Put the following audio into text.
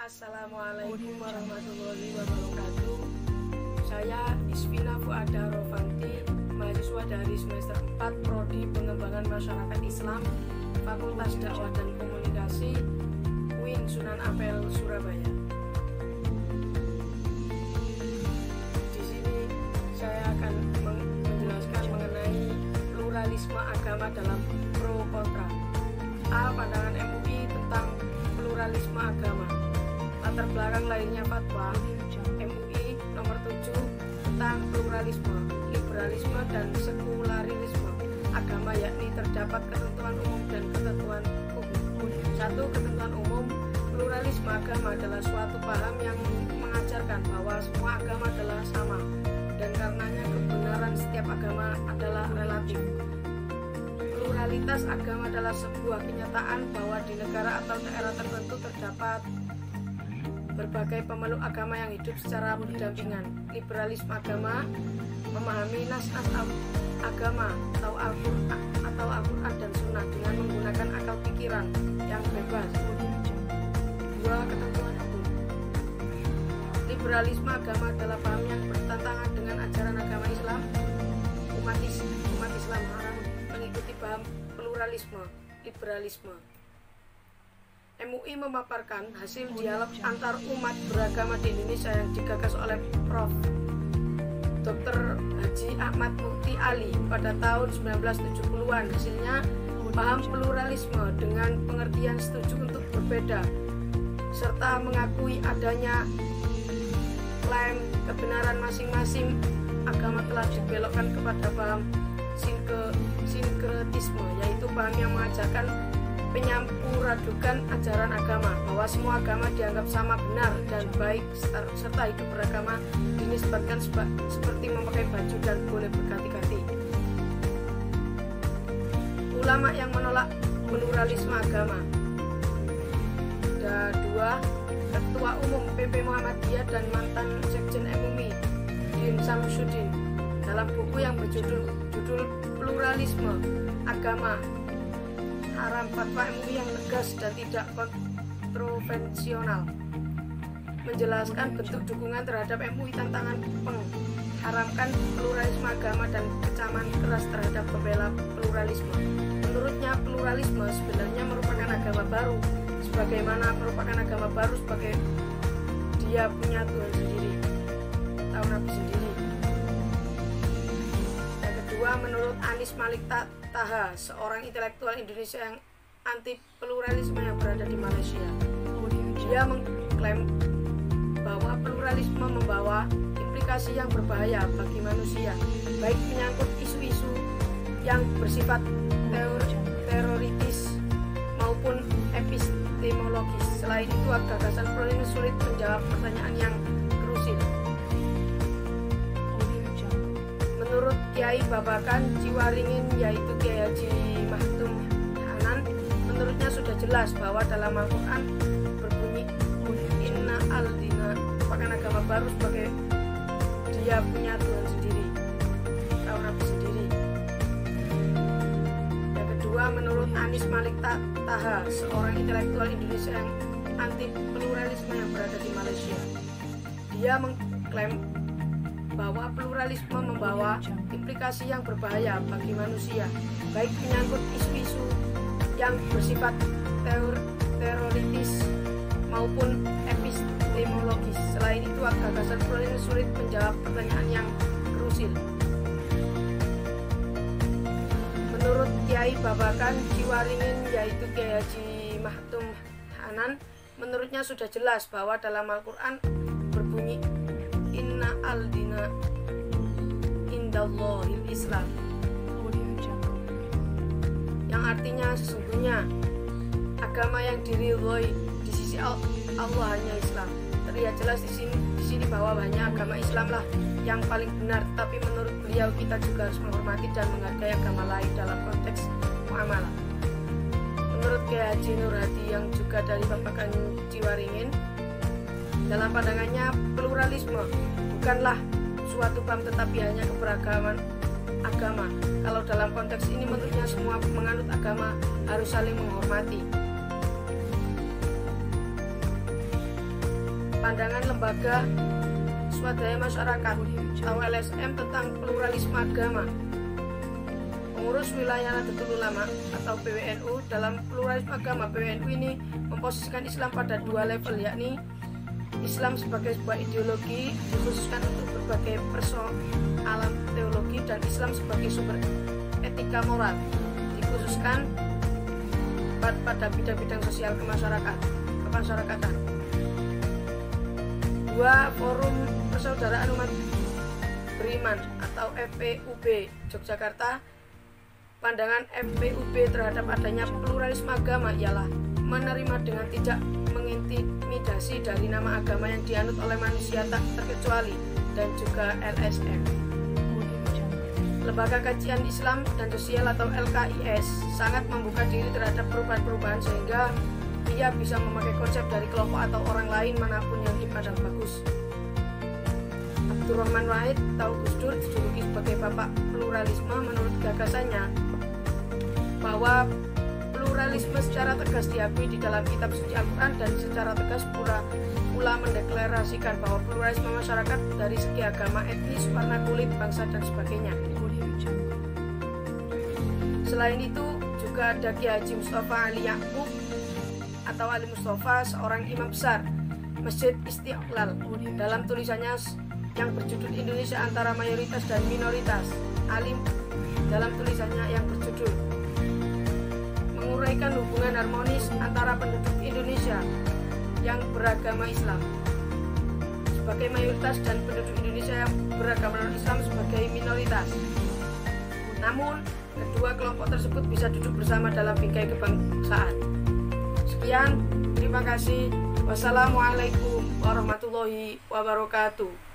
Assalamualaikum warahmatullahi wabarakatuh. Saya Isvina Fuada Rovanti, mahasiswa dari semester 4 Prodi Pengembangan Masyarakat Islam, Fakultas Dakwah dan Komunikasi, UIN Sunan Ampel, Surabaya. Di sini saya akan menjelaskan mengenai pluralisme agama dalam pro kontra. A. Pandangan MUI tentang pluralisme agama. Latar belakang lainnya fatwa MUI nomor 7 tentang pluralisme, liberalisme, dan sekularisme agama, yakni terdapat ketentuan umum dan ketentuan hukum. 1. Ketentuan umum. Pluralisme agama adalah suatu paham yang mengajarkan bahwa semua agama adalah sama dan karenanya kebenaran setiap agama adalah relatif. Pluralitas agama adalah sebuah kenyataan bahwa di negara atau daerah tertentu terdapat berbagai pemeluk agama yang hidup secara berdampingan. Liberalisme agama memahami nas-nas agama atau Al-Quran dan Sunnah dengan menggunakan akal pikiran yang bebas. 2. Ketentuan hukum. Liberalisme agama adalah paham yang bertentangan dengan ajaran agama Islam. Umat Islam haram mengikuti paham pluralisme, liberalisme. MUI memaparkan hasil dialog antar umat beragama di Indonesia yang digagas oleh Prof. Dr. Haji Ahmad Mukti Ali pada tahun 1970-an. Hasilnya paham pluralisme dengan pengertian setuju untuk berbeda serta mengakui adanya klaim kebenaran masing-masing agama telah dibelokkan kepada paham sinkretisme, yaitu paham yang mengajarkan penyampuradukan ajaran agama, bahwa semua agama dianggap sama benar dan baik serta hidup beragama dinisbatkan seperti memakai baju dan boleh berganti-ganti. Ulama yang menolak pluralisme agama. Ada 2. Ketua Umum PP Muhammadiyah dan mantan Sekjen MUI Din Samsudin dalam buku yang berjudul Pluralisme Agama Haram, fatwa MUI yang tegas dan tidak kontroversial menjelaskan bentuk dukungan terhadap MUI tantangan mengharamkan pluralisme agama dan kecaman keras terhadap pembela pluralisme. Menurutnya pluralisme sebenarnya merupakan agama baru, sebagaimana merupakan agama baru sebagai dia punya Tuhan sendiri atau Nabi sendiri. Yang kedua, menurut Anies Malik Taha, seorang intelektual Indonesia yang anti pluralisme yang berada di Malaysia. Dia mengklaim bahwa pluralisme membawa implikasi yang berbahaya bagi manusia, baik menyangkut isu-isu yang bersifat teoritis maupun epistemologis. Selain itu, gagasan pluralisme sulit menjawab pertanyaan yang krusial. Menurut Kiai Babakan Ciwaringin, yaitu Kiai Haji Mahtum Hanan, menurutnya sudah jelas bahwa dalam Al-Quran berbunyi Inna al-dina merupakan agama baru sebagai dia punya Tuhan sendiri atau Nabi sendiri. Yang kedua, menurut Anies Malik Taha, seorang intelektual Indonesia yang anti pluralisme yang berada di Malaysia. Dia mengklaim bahwa pluralisme membawa implikasi yang berbahaya bagi manusia, baik menyangkut isu-isu yang bersifat teoritis maupun epistemologis. Selain itu, gagasan pluralisme sulit menjawab pertanyaan yang krusial. Menurut Kiai Babakan Ciwaringin, yaitu Kiai Haji Mahtum Hanan, menurutnya sudah jelas bahwa dalam Al-Quran berbunyi Inna al-dina indallahil Islam, yang artinya sesungguhnya agama yang diridhoi di sisi Allah hanya Islam. Terlihat jelas di sini bahwa hanya agama Islam lah yang paling benar, tapi menurut beliau kita juga harus menghormati dan menghargai agama lain dalam konteks muamalah. Menurut Kiai Haji Nur Hadi yang juga dari Babakan Ciwaringin, dalam pandangannya pluralisme bukanlah suatu paham tetapi hanya keberagaman agama. Kalau dalam konteks ini menurutnya semua menganut agama harus saling menghormati. pandangan Lembaga Swadaya Masyarakat atau LSM tentang pluralisme agama. Pengurus Wilayah Nahdlatul Ulama atau PWNU dalam pluralisme agama, PWNU ini memposisikan Islam pada dua level, yakni Islam sebagai sebuah ideologi dikhususkan untuk berbagai persoalan teologi, dan Islam sebagai sumber etika moral dikhususkan pada bidang-bidang sosial kemasyarakatan. Dua Forum Persaudaraan Umat Beriman atau FPUB Yogyakarta, pandangan FPUB terhadap adanya pluralisme agama ialah menerima dengan tidak mengintimidasi dari nama agama yang dianut oleh manusia tak terkecuali, dan juga LSM. Lembaga Kajian Islam dan Sosial atau LKIS sangat membuka diri terhadap perubahan-perubahan sehingga ia bisa memakai konsep dari kelompok atau orang lain manapun yang dipandang bagus. Abdurrahman Wahid atau Gus Dur dijuluki sebagai bapak pluralisme menurut gagasannya bahwa pluralisme secara tegas diakui di dalam kitab suci Al-Quran, dan secara tegas pula mendeklarasikan bahwa pluralisme masyarakat dari segi agama, etnis, warna kulit, bangsa, dan sebagainya. Selain itu juga ada Kiai Haji Mustafa Ali Ya'qub atau Ali Mustafa, seorang imam besar Masjid Istiqlal. Dalam tulisannya yang berjudul Indonesia Antara Mayoritas dan Minoritas, Ali dalam tulisannya yang berjudul menguraikan hubungan harmonis antara penduduk Indonesia yang beragama Islam sebagai mayoritas dan penduduk Indonesia yang beragama non-Islam sebagai minoritas. Namun, kedua kelompok tersebut bisa duduk bersama dalam bingkai kebangsaan. Sekian, terima kasih. Wassalamualaikum warahmatullahi wabarakatuh.